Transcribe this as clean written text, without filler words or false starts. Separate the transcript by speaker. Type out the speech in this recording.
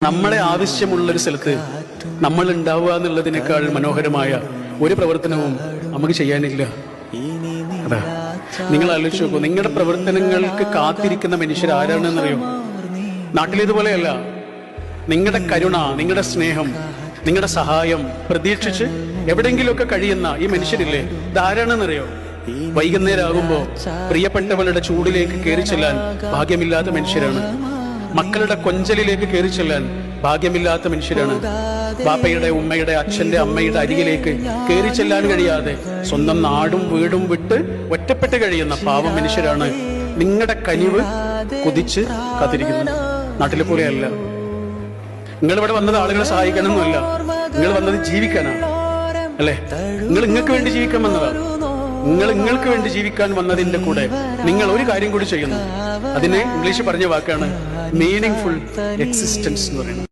Speaker 1: നമ്മളെ ആവശ്യമുള്ളൊരു സ്ഥലത്ത് നമ്മൾ ഉണ്ടാവുക എന്നുള്ളതിനേക്കാൾ മനോഹരമായ ഒരു പ്രവർത്തനവും നമുക്ക് ചെയ്യാനില്ല. അതാ, നിങ്ങൾ ആലോചിച്ച് നോക്കൂ, നിങ്ങളുടെ പ്രവർത്തനങ്ങൾക്ക് കാത്തിരിക്കുന്ന മനുഷ്യർ ആരാണെന്നറിയോ? നാട്ടിലേതുപോലെയല്ല. നിങ്ങളുടെ കരുണ, നിങ്ങളുടെ സ്നേഹം, നിങ്ങളുടെ സഹായം പ്രതീക്ഷിച്ച് എവിടെയെങ്കിലുമൊക്കെ കഴിയുന്ന ഈ മനുഷ്യരില്ലേ, ഇതാരാണെന്നറിയോ? വൈകുന്നേരമാകുമ്പോ പ്രിയപ്പെട്ടവളുടെ ചൂടിലേക്ക് കയറി ചെല്ലാൻ ഭാഗ്യമില്ലാത്ത മനുഷ്യരാണ്. മക്കളുടെ കൊഞ്ചലിലേക്ക് കയറി ചെല്ലാൻ ഭാഗ്യമില്ലാത്ത മനുഷ്യരാണ്. ബാപ്പയുടെ, ഉമ്മയുടെ, അച്ഛന്റെ, അമ്മയുടെ അരികിലേക്ക് കയറി ചെല്ലാൻ കഴിയാതെ സ്വന്തം നാടും വീടും വിട്ട് ഒറ്റപ്പെട്ട് കഴിയുന്ന പാവം മനുഷ്യരാണ് നിങ്ങളുടെ കനിവ് കൊതിച്ച് കാത്തിരിക്കുന്നത്. നാട്ടിലെ പോലെയല്ല. നിങ്ങൾ ഇവിടെ വന്നത് ആളുകളെ സഹായിക്കണമെന്നല്ല, നിങ്ങൾ വന്നത് ജീവിക്കാനാണ്, അല്ലേ? നിങ്ങൾക്ക് വേണ്ടി ജീവിക്കാൻ വന്നതാണ്. നിങ്ങൾക്ക് വേണ്ടി ജീവിക്കാൻ വന്നതിന്റെ കൂടെ നിങ്ങൾ ഒരു കാര്യം കൂടി ചെയ്യുന്നു. അതിനെ ഇംഗ്ലീഷ് പറഞ്ഞ വാക്കാണ് മീനിങ് ഫുൾ എക്സിസ്റ്റൻസ് എന്ന് പറയുന്നത്.